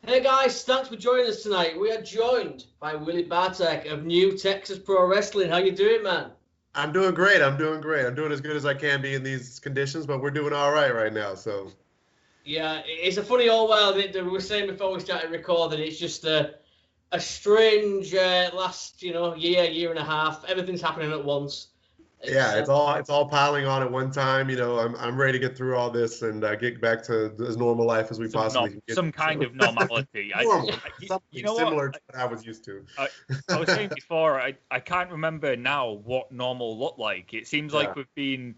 Hey guys, thanks for joining us tonight. We are joined by Willie Bartek of New Texas Pro Wrestling. How you doing, man? I'm doing great. I'm doing as good as I can be in these conditions, but we're doing all right now. So Yeah, it's a funny old world. We were saying before we started recording, it's just a strange last, year and a half. Everything's happening at once. it's all piling on at one time. I'm ready to get through all this and get back to as normal life as we possibly can get. Some kind of normality. Something similar to what I was used to. I was saying before, I can't remember now what normal looked like. It seems like we've been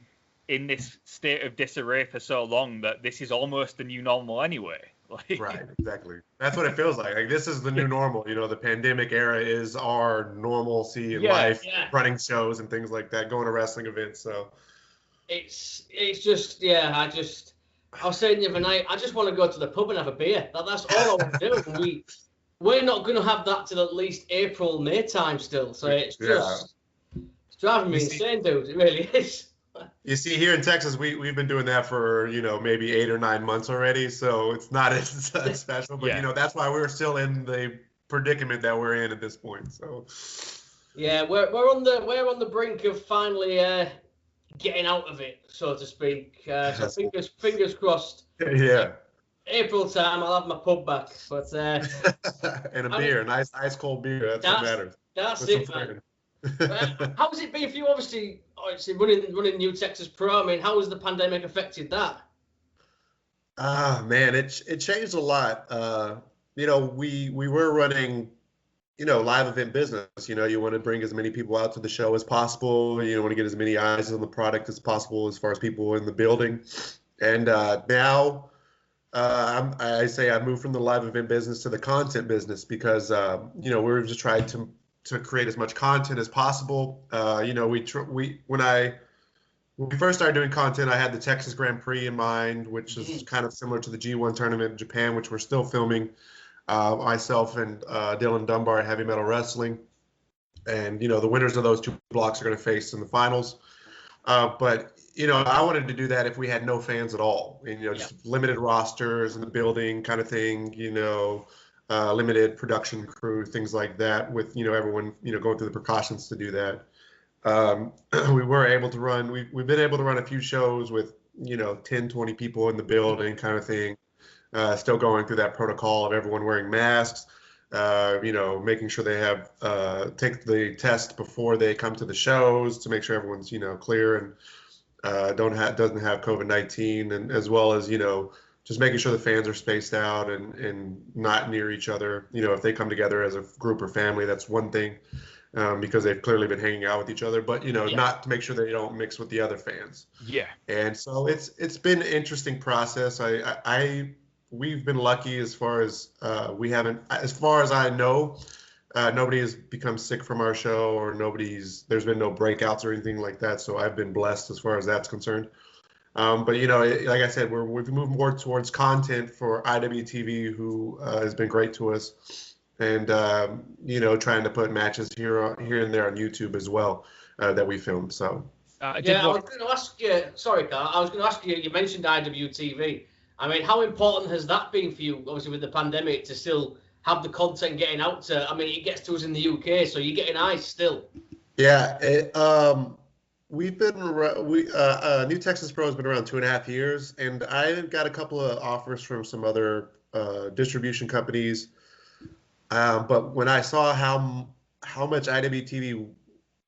in this state of disarray for so long that this is almost the new normal anyway. Right, exactly. That's what it feels like. Like, this is the new normal. The pandemic era is our normalcy in life, running shows and things like that, going to wrestling events. So it's just, I was saying the other night, I just want to go to the pub and have a beer. That's all I want to do. We're not going to have that till at least April, May time still. So it's driving me insane, dude. It really is. You see, here in Texas, we've been doing that for, maybe 8 or 9 months already. So it's not as special. But, that's why we're still in the predicament that we're in at this point. So, yeah, we're on the brink of finally getting out of it, so to speak. So fingers crossed. Yeah. April time, I'll have my pub back. But and a beer, nice ice cold beer. That's what matters. That's it, man. How has it been for you? Obviously running New Texas Pro. I mean, how has the pandemic affected that? Man, it changed a lot. We were running, live event business. You want to bring as many people out to the show as possible. You want to get as many eyes on the product as possible as far as people in the building. And now I moved from the live event business to the content business because, we're just trying to create as much content as possible. When we first started doing content, I had the Texas Grand Prix in mind, which is kind of similar to the G1 tournament in Japan, which we're still filming. Myself and Dylan Dunbar at Heavy Metal Wrestling. And, the winners of those two blocks are going to face in the finals. But I wanted to do that if we had no fans at all. And, just limited rosters in the building kind of thing, limited production crew, things like that, with everyone going through the precautions to do that. We were able to run. We've been able to run a few shows with 10, 20 people in the building, kind of thing. Still going through that protocol of everyone wearing masks. Making sure they have take the test before they come to the shows to make sure everyone's clear and doesn't have COVID-19, and as well as just making sure the fans are spaced out and not near each other. If they come together as a group or family, that's one thing, because they've clearly been hanging out with each other. But not to make sure they don't mix with the other fans. Yeah. And so it's been an interesting process. We've been lucky as far as we haven't, as far as I know, nobody has become sick from our show, or there's been no breakouts or anything like that. So I've been blessed as far as that's concerned. But like I said, we've moved more towards content for IWTV, who has been great to us, and trying to put matches here and there on YouTube as well that we filmed. So I was going to ask you. Sorry, Carl. I was going to ask you. You mentioned IWTV. I mean, how important has that been for you? Obviously, with the pandemic, to still have the content getting out to. I mean, it gets to us in the UK, so you're getting eyes still. Yeah. We've been New Texas Pro has been around 2.5 years, and I got a couple of offers from some other distribution companies. But when I saw how much IWTV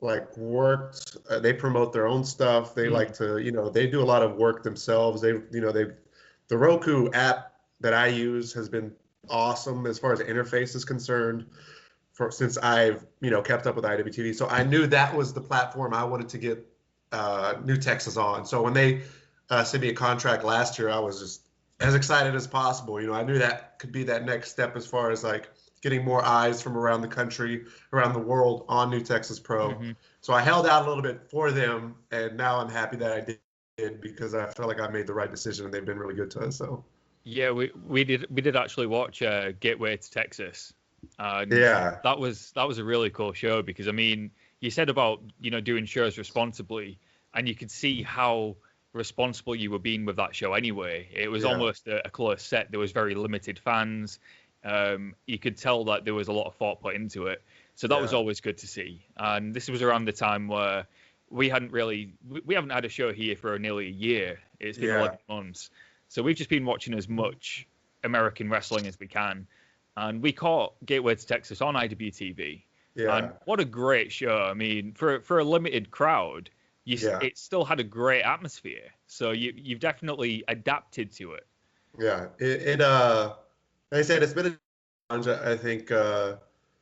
worked, they promote their own stuff. They like to, they do a lot of work themselves. The Roku app that I use has been awesome as far as the interface is concerned. Since I've kept up with IWTV, so I knew that was the platform I wanted to get New Texas on. So when they sent me a contract last year, I was just as excited as possible. I knew that could be that next step as far as getting more eyes from around the country, around the world on New Texas Pro. Mm-hmm. So I held out a little bit for them, and now I'm happy that I did, because I felt like I made the right decision, and they've been really good to us. So yeah, we did actually watch Gateway to Texas. That was a really cool show, because I mean, you said about doing shows responsibly, and you could see how responsible you were being with that show anyway. It was almost a close set. There was very limited fans. You could tell that there was a lot of thought put into it. So that was always good to see. And this was around the time where we haven't had a show here for nearly a year. It's been 11 months. So we've just been watching as much American wrestling as we can. And we caught Gateway to Texas on IWTV. Yeah. And what a great show. I mean, for a limited crowd, it still had a great atmosphere. So you've definitely adapted to it. Yeah. Like I said, it's been a challenge. I think,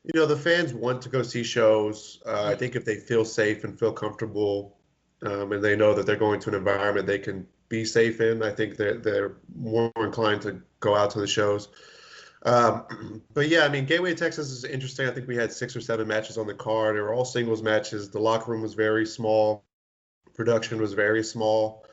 the fans want to go see shows. I think if they feel safe and feel comfortable, and they know that they're going to an environment they can be safe in, I think they're more inclined to go out to the shows. But yeah, I mean, Gateway Texas is interesting. I think we had 6 or 7 matches on the card. They were all singles matches. The locker room was very small. Production was very small.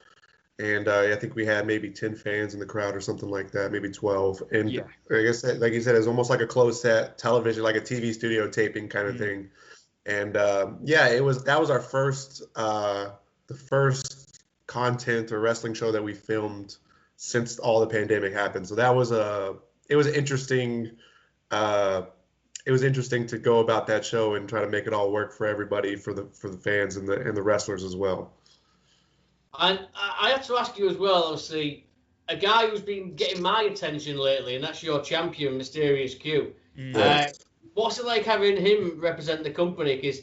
And I think we had maybe 10 fans in the crowd or something like that, maybe 12. And I guess, like you said, it was almost like a closed set television, like a TV studio taping kind of thing. And that was our first, the first content or wrestling show that we filmed since all the pandemic happened. So that was it was interesting. It was interesting to go about that show and try to make it all work for everybody, for the fans and the wrestlers as well. And I have to ask you as well, obviously, a guy who's been getting my attention lately, and that's your champion, Mysterious Q. What's it like having him represent the company? Because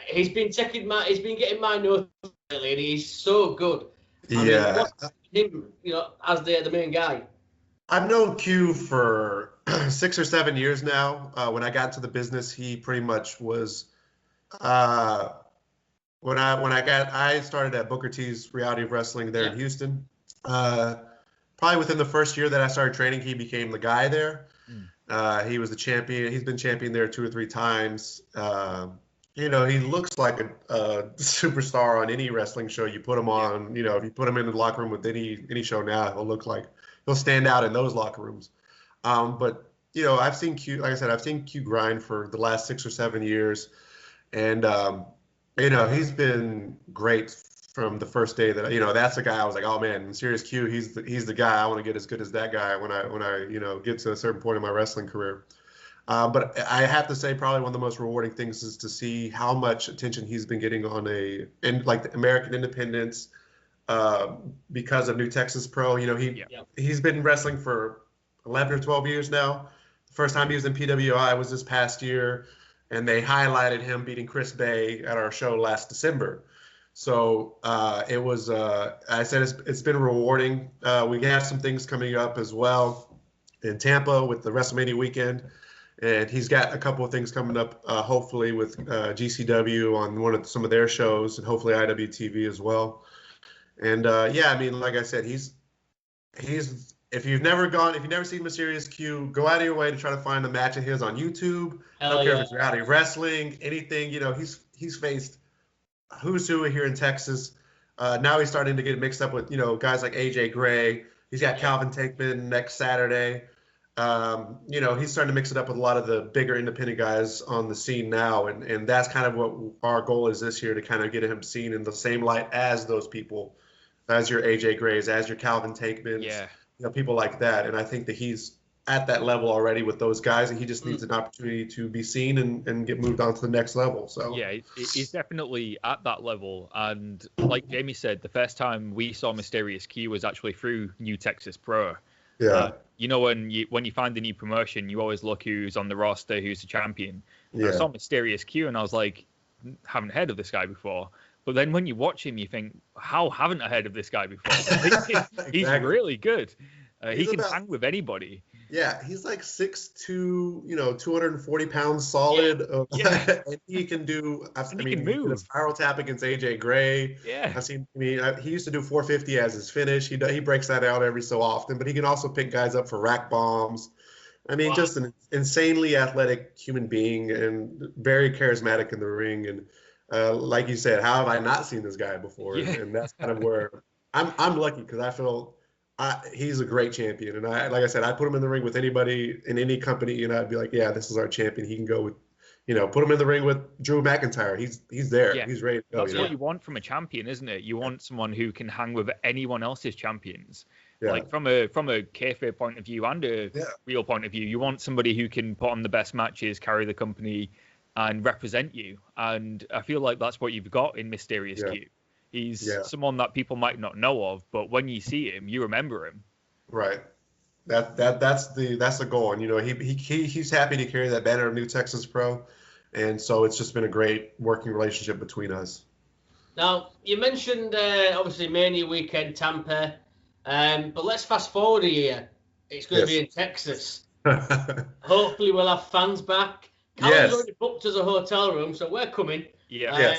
he's been getting my notice lately, and he's so good. I mean, what's him, as the main guy? I've known Q for 6 or 7 years now. When I got into the business, he pretty much was. When I started at Booker T's Reality of Wrestling there in Houston, probably within the first year that I started training, he became the guy there. He was the champion. He's been champion there 2 or 3 times. He looks like a superstar on any wrestling show you put him on. If you put him in the locker room with any show now, he'll stand out in those locker rooms. But I've seen Q. Like I said, I've seen Q grind for the last 6 or 7 years, and he's been great from the first day that that's the guy I was like, oh man, Mysterious Q, he's the guy. I want to get as good as that guy when I get to a certain point in my wrestling career. But I have to say, probably one of the most rewarding things is to see how much attention he's been getting on the American independents because of New Texas Pro. He's been wrestling for 11 or 12 years now. The first time he was in PWI was this past year. And they highlighted him beating Chris Bay at our show last December. So it was, I said, it's been rewarding. We have some things coming up as well in Tampa with the WrestleMania weekend. And he's got a couple of things coming up, hopefully with GCW on some of their shows, and hopefully IWTV as well. And I mean, like I said, he's if you've never seen Mysterious Q, go out of your way to try to find a match of his on YouTube. I don't care if it's reality wrestling, anything. He's faced who's who here in Texas. Now he's starting to get mixed up with guys like AJ Gray. He's got Calvin Tankman next Saturday. He's starting to mix it up with a lot of the bigger independent guys on the scene now, and that's kind of what our goal is this year, to kind of get him seen in the same light as those people, as your AJ Grays, as your Calvin Tankmans. Yeah. People like that. And I think that he's at that level already with those guys, and he just needs an opportunity to be seen and get moved on to the next level. So yeah, he's definitely at that level. And like Jamie said, the first time we saw Mysterious Q was actually through New Texas Pro. Yeah. When you find a new promotion, you always look who's on the roster, who's the champion. Yeah. I saw Mysterious Q and I was like, haven't heard of this guy before. But then when you watch him, you think, how haven't I heard of this guy before? He's really good. He can hang with anybody. Yeah, he's like 6'2", 240 pounds solid. And he can do. He can move. A spiral tap against AJ Gray. Yeah, I've seen. He used to do 450 as his finish. He breaks that out every so often, but he can also pick guys up for rack bombs. Just an insanely athletic human being and very charismatic in the ring. And like you said, how have I not seen this guy before? Yeah. And that's kind of where I'm lucky, because I feel he's a great champion. And like I said, I put him in the ring with anybody in any company, and I'd be like, yeah, this is our champion. He can go with, put him in the ring with Drew McIntyre. He's there. Yeah. He's ready to go. That's what you want from a champion, isn't it? You want someone who can hang with anyone else's champions. Like from a kayfabe point of view and a real point of view, you want somebody who can put on the best matches, carry the company, and represent you. And I feel like that's what you've got in Mysterious Q. He's someone that people might not know of, but when you see him, you remember him. Right. That's the goal. And he's happy to carry that banner of New Texas Pro, and so it's just been a great working relationship between us. Now you mentioned obviously Mania weekend Tampa, but let's fast forward a year. It's going to be in Texas. Hopefully we'll have fans back. Callum's already booked us a hotel room, so we're coming. Yeah.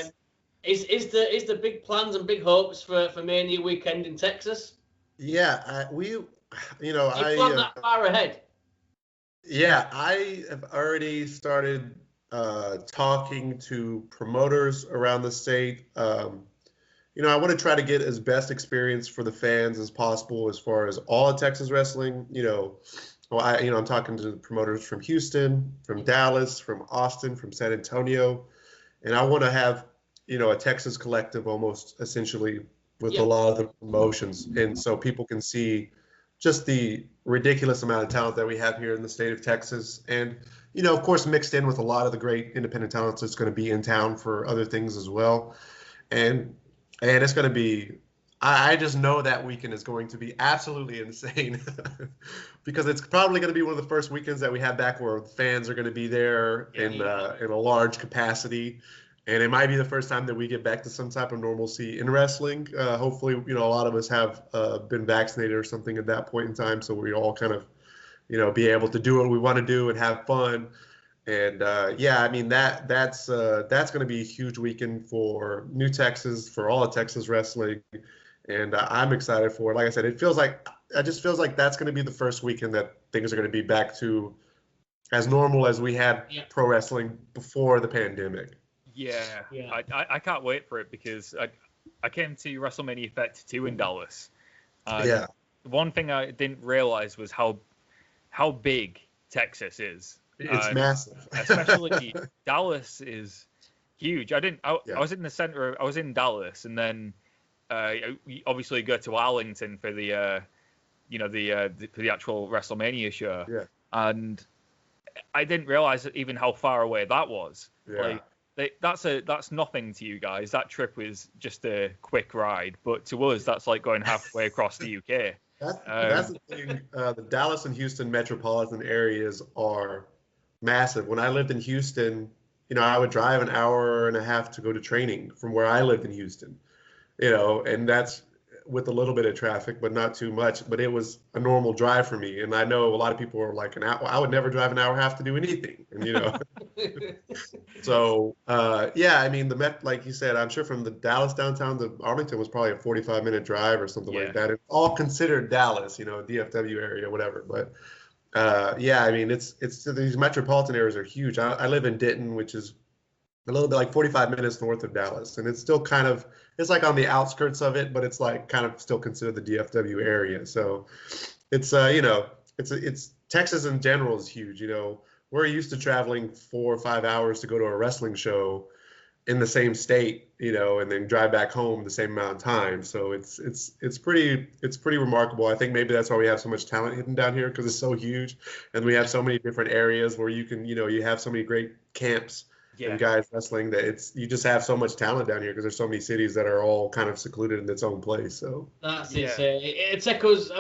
Is the big plans and big hopes for Mania weekend in Texas? Yeah, you plan that far ahead? Yeah, I have already started talking to promoters around the state. I want to try to get as best experience for the fans as possible as far as all of Texas wrestling. I'm talking to promoters from Houston, from Dallas, from Austin, from San Antonio, and I want to have a Texas collective almost essentially with a lot of the promotions, and so people can see just the ridiculous amount of talent that we have here in the state of Texas, and of course mixed in with a lot of the great independent talent that's going to be in town for other things as well, and it's going to be. I just know that weekend is going to be absolutely insane because it's probably going to be one of the first weekends that we have back where fans are going to be there in a large capacity. And it might be the first time that we get back to some type of normalcy in wrestling. Hopefully, a lot of us have been vaccinated or something at that point in time, so we all kind of, be able to do what we want to do and have fun. And that's going to be a huge weekend for New Texas, for all of Texas wrestling, and I'm excited for it. Like I said, it feels like that's going to be the first weekend that things are going to be back to as normal as we had pro wrestling before the pandemic. Yeah. I can't wait for it because I came to WrestleMania Effect 2 in Dallas. One thing I didn't realize was how big Texas is. It's massive. Especially Dallas is huge. I was in the center. I was in Dallas, and then we obviously go to Arlington for the for the actual WrestleMania show. Yeah. And I didn't realize even how far away that was. Yeah. That's nothing to you guys. That trip was just a quick ride, but to us, that's like going halfway across the UK. That's the thing. The Dallas and Houston metropolitan areas are massive. When I lived in Houston, I would drive an hour and a half to go to training from where I lived in Houston. And that's with a little bit of traffic, but not too much. But it was a normal drive for me. And I know a lot of people are like, I would never drive an hour and a half to do anything. And, so, like you said, I'm sure from the Dallas downtown to Arlington was probably a 45-minute drive or something like that. It's all considered Dallas, DFW area, whatever. But, it's these metropolitan areas are huge. I live in Denton, which is a little bit like 45 minutes north of Dallas. And it's still it's like on the outskirts of it, but it's like kind of still considered the DFW area. So it's, it's Texas in general is huge. We're used to traveling 4 or 5 hours to go to a wrestling show in the same state, and then drive back home the same amount of time. So it's pretty remarkable. I think maybe that's why we have so much talent hidden down here, because it's so huge. And we have so many different areas where you can, you have so many great camps and guys wrestling that you just have so much talent down here because there's so many cities that are all kind of secluded in its own place. So that's it. It echoes.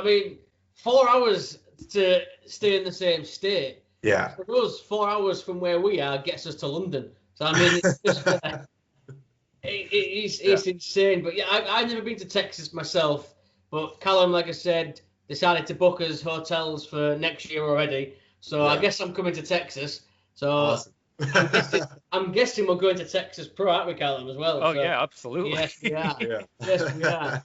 4 hours to stay in the same state. Yeah. For us, 4 hours from where we are gets us to London. So it's just, it's insane. But I've never been to Texas myself. But Callum, like I said, decided to book us hotels for next year already. So I guess I'm coming to Texas. So. Awesome. I'm guessing we're going to Texas Pro, aren't we, Callum, as well? Oh, yeah, absolutely. Yes, we are. Yes, we are.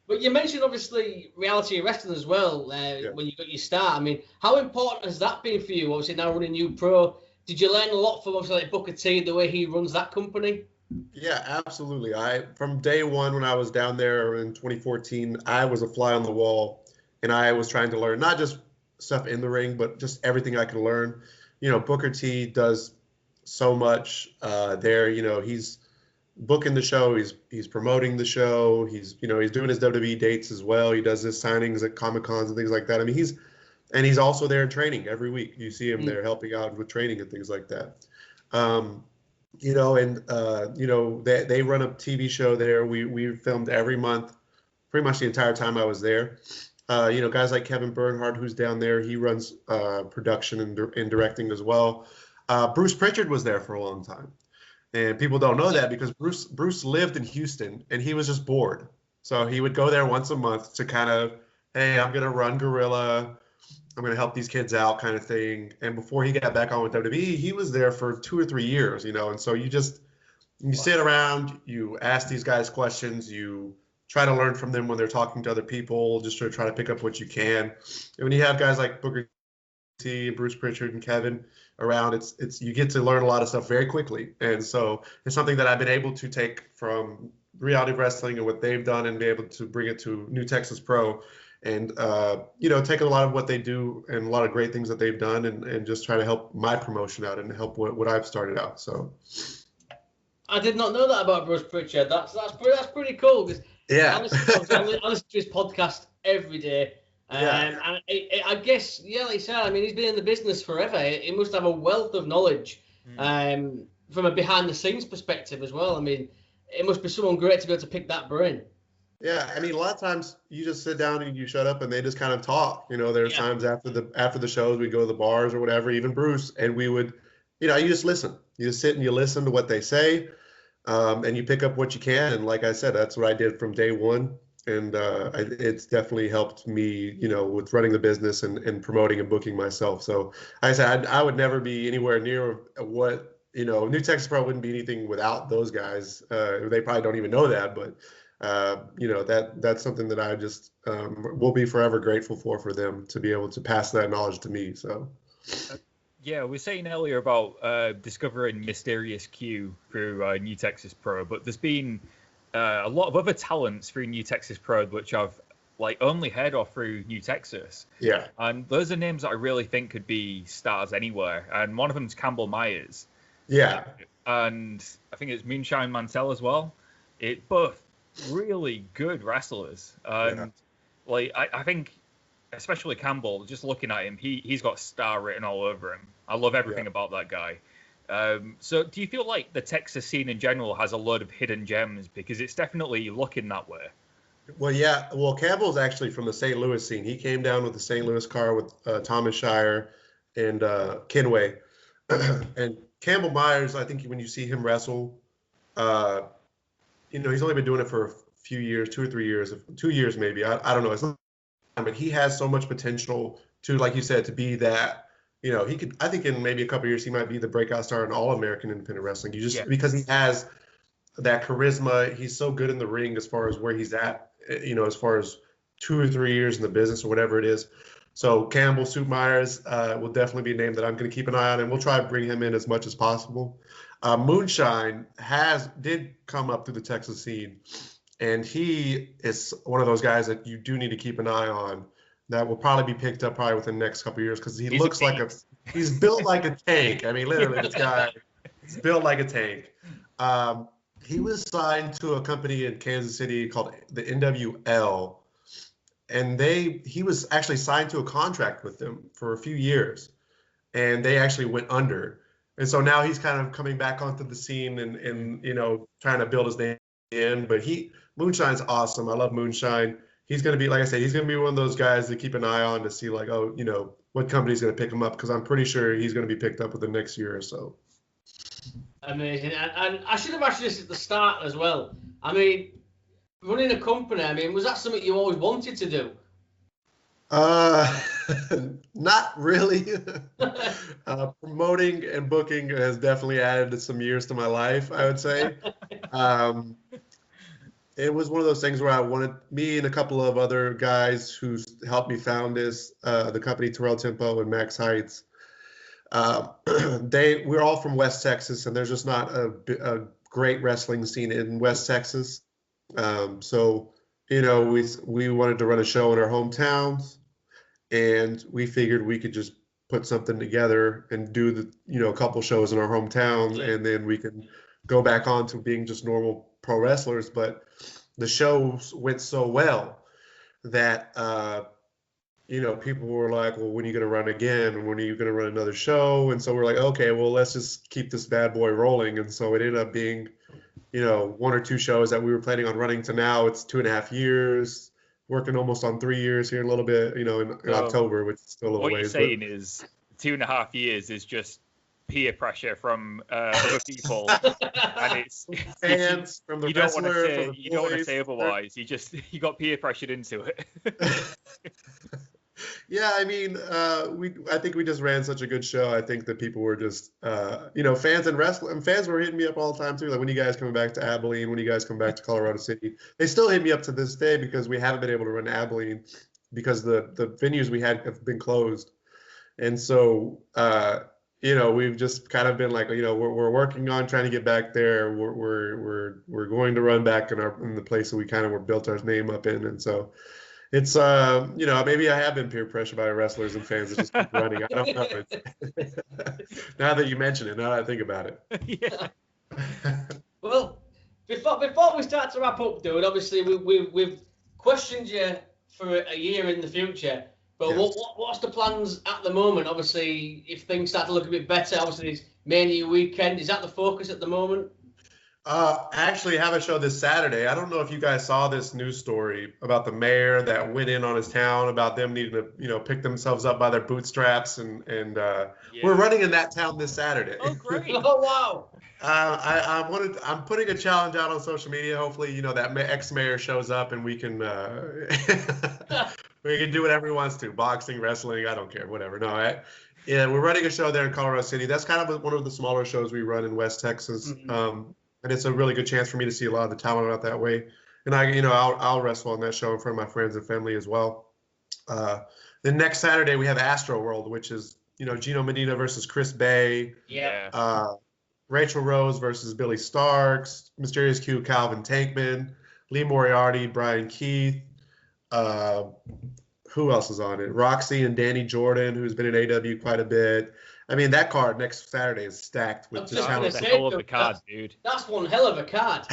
But you mentioned, obviously, reality wrestling as well when you got your start. How important has that been for you, obviously, now running New Pro? Did you learn a lot from, obviously, like Booker T, the way he runs that company? Yeah, absolutely. From day one when I was down there in 2014, I was a fly on the wall, and I was trying to learn not just stuff in the ring, but just everything I could learn. Booker T does so much there. He's booking the show. He's promoting the show. He's doing his WWE dates as well. He does his signings at Comic-Cons and things like that. I mean, he's also there in training every week. You see him there helping out with training and things like that. They run a TV show there. We filmed every month, pretty much the entire time I was there. Guys like Kevin Bernhardt, who's down there, he runs production and directing as well. Bruce Pritchard was there for a long time. And people don't know that because Bruce lived in Houston and he was just bored. So he would go there once a month to kind of, hey, I'm going to run Gorilla. I'm going to help these kids out kind of thing. And before he got back on with WWE, he was there for 2 or 3 years, and so you sit around, you ask these guys questions, you try to learn from them when they're talking to other people, just to try to pick up what you can. And when you have guys like Booker T, Bruce Pritchard, and Kevin around, it's you get to learn a lot of stuff very quickly. And so it's something that I've been able to take from Reality Wrestling and what they've done and be able to bring it to New Texas Pro and, take a lot of what they do and a lot of great things that they've done and just try to help my promotion out and help what I've started out. So I did not know that about Bruce Pritchard. That's pretty cool. Because I listen to his podcast every day. And I guess, like you said, I mean, he's been in the business forever. He must have a wealth of knowledge from a behind-the-scenes perspective as well. I mean, it must be someone great to be able to pick that brain. Yeah, I mean, a lot of times you just sit down and you shut up and they just kind of talk. There's times after the shows we go to the bars or whatever, even Bruce, and we would, you just listen. You just sit and you listen to what they say, and you pick up what you can. And like I said, that's what I did from day one. And it's definitely helped me, with running the business and promoting and booking myself. So like I said, I would never be anywhere near what, New Texas Pro wouldn't be anything without those guys. They probably don't even know that, but, that's something that I just will be forever grateful for them to be able to pass that knowledge to me. So. Yeah, we were saying earlier about discovering Mysterious Q through New Texas Pro, but there's been a lot of other talents through New Texas Pro, which I've only heard of through New Texas. Yeah. And those are names that I really think could be stars anywhere. And one of them is Campbell Myers. Yeah. And I think it's Moonshine Mansell as well. Both really good wrestlers. And I think, especially Campbell, just looking at him, he's got star written all over him. I love everything about that guy. So do you feel like the Texas scene in general has a load of hidden gems? Because it's definitely looking that way. Well, yeah. Well, Campbell's actually from the St. Louis scene. He came down with the St. Louis car with Thomas Shire and Kenway. And Campbell Myers, I think when you see him wrestle, he's only been doing it for a few years, 2 or 3 years, 2 years maybe. I don't know. It's not, but he has so much potential to, like you said, to be that. He could. I think in maybe a couple of years he might be the breakout star in all American independent wrestling. Because he has that charisma. He's so good in the ring as far as where he's at. As far as 2 or 3 years in the business or whatever it is. So Campbell Soup Myers will definitely be a name that I'm going to keep an eye on, and we'll try to bring him in as much as possible. Moonshine did come up through the Texas scene, and he is one of those guys that you do need to keep an eye on. That will probably be picked up within the next couple of years because he's built like a tank. I mean, literally, this guy is built like a tank. He was signed to a company in Kansas City called the NWL, and he was actually signed to a contract with them for a few years, and they actually went under. And so now he's kind of coming back onto the scene and trying to build his name in. But Moonshine's awesome. I love Moonshine. He's going to be, like I said, he's going to be one of those guys to keep an eye on to see, what company's going to pick him up, because I'm pretty sure he's going to be picked up within the next year or so. Amazing. And I should have asked you this at the start as well. I mean, running a company, was that something you always wanted to do? Not really. Promoting and booking has definitely added some years to my life, I would say. It was one of those things where me and a couple of other guys who helped me found the company Terrell Tempo and Max Heights. We're all from West Texas, and there's just not a great wrestling scene in West Texas. So we wanted to run a show in our hometowns, and we figured we could just put something together and do a couple shows in our hometowns, and then we can go back on to being just normal pro wrestlers. But the shows went so well that people were like, well, when are you going to run again? When are you going to run another show? And so we're like, okay, well, let's just keep this bad boy rolling. And so it ended up being, 1 or 2 shows that we were planning on running to now. It's 2.5 years, working almost on 3 years here in a little bit, in October, which is still a little ways. What you're saying is 2.5 years is just peer pressure from other people, and it's fans from the wrestler. You don't want to say otherwise. You got peer pressured into it. Yeah, I mean, I think we just ran such a good show. I think that people were just, fans and wrestling fans were hitting me up all the time too. Like, when you guys coming back to Abilene, when you guys come back to Colorado City, they still hit me up to this day because we haven't been able to run Abilene because the venues we had have been closed, and so we've just kind of been like, we're working on trying to get back there. We're going to run back in the place that we kind of built our name up in, and so. It's maybe I have been peer pressured by wrestlers and fans that just keep running. I don't know. Now that you mention it, now that I think about it. Yeah. Well, before we start to wrap up, dude, obviously we've questioned you for a year in the future, but yes. what's the plans at the moment? Obviously, if things start to look a bit better, obviously this Mania weekend, is that the focus at the moment? I actually have a show this Saturday. I don't know if you guys saw this news story about the mayor that went in on his town about them needing to, pick themselves up by their bootstraps, and we're running in that town this Saturday. Oh, great! Oh, wow! I'm putting a challenge out on social media. Hopefully, that ex-mayor shows up and we can we can do whatever he wants to, boxing, wrestling, I don't care, whatever. No, we're running a show there in Colorado City. That's kind of one of the smaller shows we run in West Texas. Mm-hmm. And it's a really good chance for me to see a lot of the talent out that way. And I'll wrestle on that show in front of my friends and family as well. Then next Saturday we have AstroWorld, which is, Gino Medina versus Chris Bay. Yeah. Rachel Rose versus Billy Starks, Mysterious Q, Calvin Tankman, Lee Moriarty, Brian Keith. Who else is on it? Roxy and Danny Jordan, who's been in AW quite a bit. I mean, that card next Saturday is stacked with just talent. That's a hell of a card, dude. That's one hell of a card.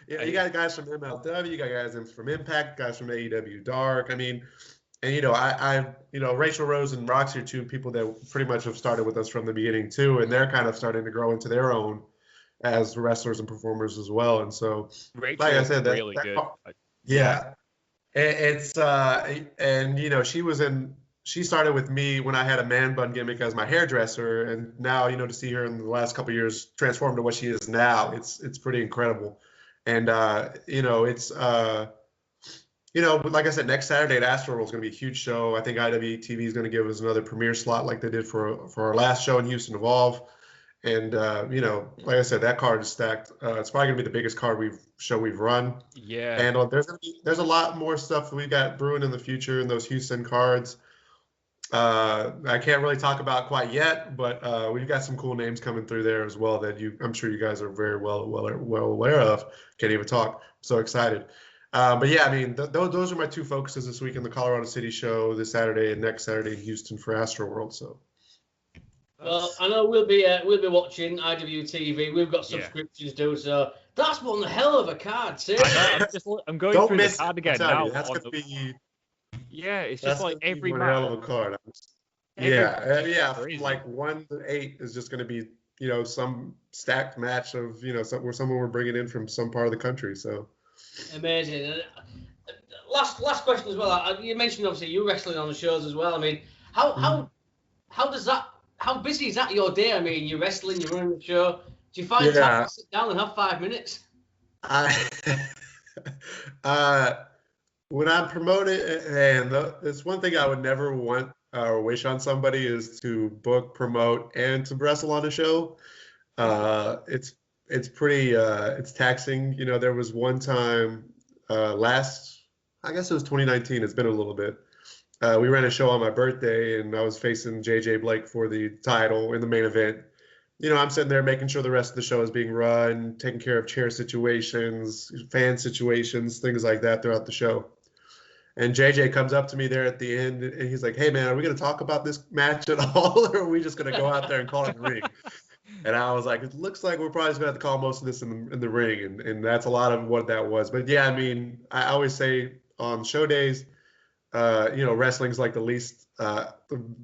Yeah, you got guys from MLW, you got guys from Impact, guys from AEW Dark. I mean, and I Rachel Rose and Roxy are 2 people that pretty much have started with us from the beginning too, and they're kind of starting to grow into their own as wrestlers and performers as well. And so, Rachel, like I said, that really good. Yeah, it's she started with me when I had a man bun gimmick as my hairdresser, and now, to see her in the last couple of years transform to what she is now, it's pretty incredible. And, it's, like I said, next Saturday at AstroWorld is going to be a huge show. I think IWTV is going to give us another premiere slot like they did for our last show in Houston Evolve. And, like I said, that card is stacked. It's probably going to be the biggest card we've run. Yeah. And there's a lot more stuff that we've got brewing in the future in those Houston cards. I can't really talk about quite yet, but we've got some cool names coming through there as well that I'm sure you guys are very well aware of. Can't even talk. I'm so excited. But yeah, I mean, those are my 2 focuses this week in the Colorado City show this Saturday and next Saturday in Houston for AstroWorld. So. Well, I know we'll be watching IWTV. We've got subscriptions too, so that's one hell of a card. I'm going through the card again now. That's going to be. Yeah, it's just like every match. Hell of a card. From like 1 to 8 is just going to be, some stacked match of, where someone we're bringing in from some part of the country. So amazing. Last question as well. You mentioned obviously you wrestling on the shows as well. I mean, how busy is that your day? I mean, you're wrestling, you're running the show. Do you find time to sit down and have 5 minutes? When I'm promoting, and it's one thing I would never want or wish on somebody is to book, promote, and to wrestle on a show. It's pretty it's taxing. There was one time I guess it was 2019. It's been a little bit. We ran a show on my birthday, and I was facing JJ Blake for the title in the main event. I'm sitting there making sure the rest of the show is being run, taking care of chair situations, fan situations, things like that throughout the show. And JJ comes up to me there at the end, and he's like, "Hey, man, are we going to talk about this match at all, or are we just going to go out there and call it the ring?" And I was like, it looks like we're probably just going to have to call most of this in the ring. And that's a lot of what that was. But yeah, I mean, I always say on show days, wrestling's like the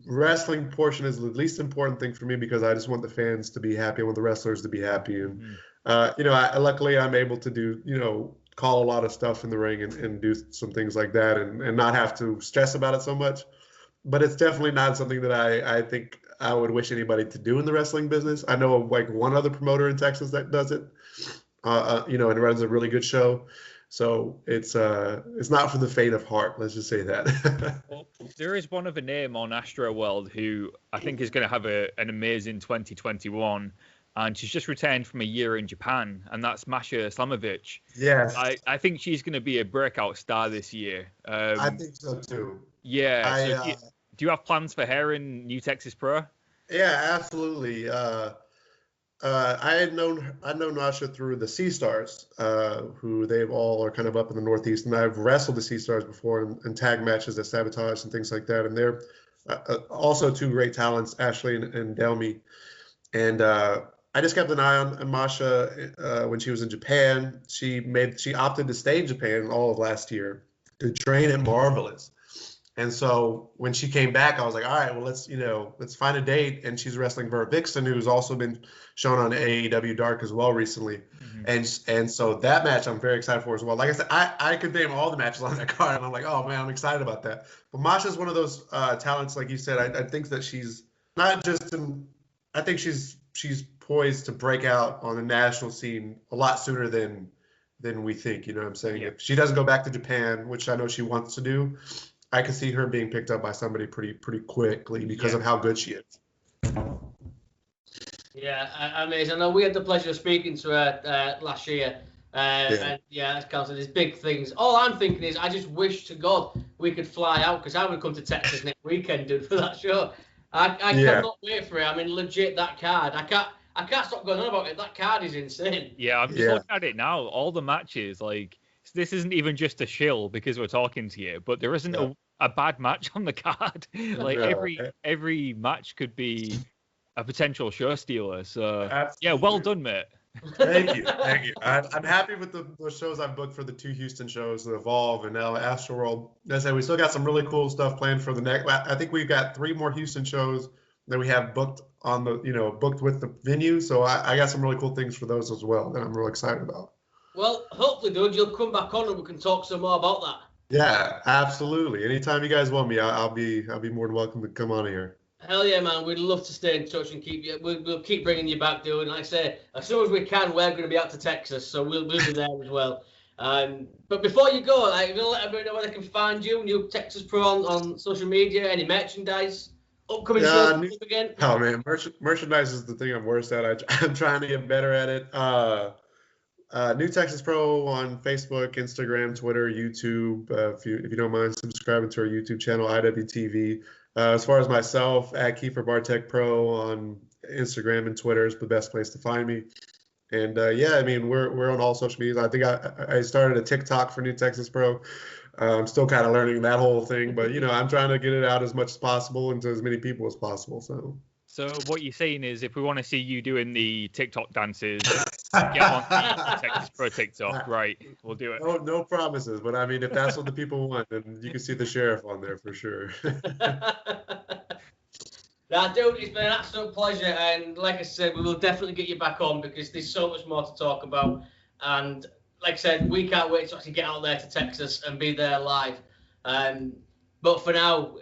wrestling portion is the least important thing for me because I just want the fans to be happy. I want the wrestlers to be happy. And, luckily I'm able to do, call a lot of stuff in the ring and do some things like that and not have to stress about it so much. But it's definitely not something that I think I would wish anybody to do in the wrestling business. I know of like one other promoter in Texas that does it, and runs a really good show. So it's not for the faint of heart. Let's just say that. Well, there is one other name on AstroWorld who I think is going to have an amazing 2021, and she's just returned from a year in Japan, and that's Masha Slamovich. Yeah. I think she's going to be a breakout star this year. I think so too. Yeah. Do you have plans for her in New Texas Pro? Yeah, absolutely. I had known Nasha through the Sea Stars, who they all are kind of up in the Northeast, and I've wrestled the Sea Stars before in tag matches at Sabotage and things like that. And they're also two great talents, Ashley and Delmy. And I just kept an eye on Masha when she was in Japan. She opted to stay in Japan all of last year to train at Marvelous. And so when she came back, I was like, all right, well, let's find a date. And she's wrestling Vera Vixen, who's also been shown on AEW Dark as well recently. Mm-hmm. And so that match I'm very excited for as well. Like I said, I could name all the matches on that card, and I'm like, oh man, I'm excited about that. But Masha's one of those talents, like you said. I think that she's not just I think she's poised to break out on the national scene a lot sooner than we think. You know what I'm saying? Yeah. If she doesn't go back to Japan, which I know she wants to do, I can see her being picked up by somebody pretty quickly because of how good she is. Yeah, amazing. I know we had the pleasure of speaking to her last year. And as Carl said, there's big things. All I'm thinking is I just wish to God we could fly out because I would come to Texas next weekend, dude, for that show. I cannot wait for it. I mean, legit, that card. I can't stop going on about it. That card is insane. Yeah, I'm just looking at it now. All the matches, like, this isn't even just a shill because we're talking to you, but there isn't a bad match on the card. Like every match could be a potential show stealer. So absolutely. Well done, mate. Thank you. I'm happy with the shows I've booked for the two Houston shows, the Evolve and now AstroWorld. As I said, we still got some really cool stuff planned for the next. I think we've got 3 more Houston shows that we have booked on booked with the venue. So I got some really cool things for those as well that I'm really excited about. Well, hopefully, dude, you'll come back on and we can talk some more about that. Yeah, absolutely. Anytime you guys want me, I'll be more than welcome to come on here. Hell yeah, man. We'd love to stay in touch and keep you. We'll keep bringing you back, dude. And like I say, as soon as we can, we're going to be out to Texas, so we'll be there as well. But before you go, we'll let everybody know where they can find you, New Texas Pro on social media, any merchandise, upcoming shows again. Oh man, merchandise is the thing I'm worst at. I'm trying to get better at it. New Texas Pro on Facebook, Instagram, Twitter, YouTube. If you don't mind subscribing to our YouTube channel, IWTV. As far as myself, at Kiefer Bartek Pro on Instagram and Twitter is the best place to find me. And I mean, we're on all social media. I think I started a TikTok for New Texas Pro. I'm still kind of learning that whole thing, but I'm trying to get it out as much as possible and to as many people as possible. So what you're saying is, if we want to see you doing the TikTok dances, get on the Texas Pro TikTok, right? We'll do it. No promises, but I mean, if that's what the people want, then you can see the sheriff on there for sure. Dude, it's been an absolute pleasure, and like I said, we will definitely get you back on because there's so much more to talk about. And like I said, we can't wait to actually get out there to Texas and be there live. But for now,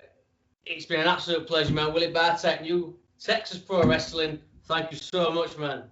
it's been an absolute pleasure, man. Willie Bartek, New Texas Pro Wrestling. Thank you so much, man.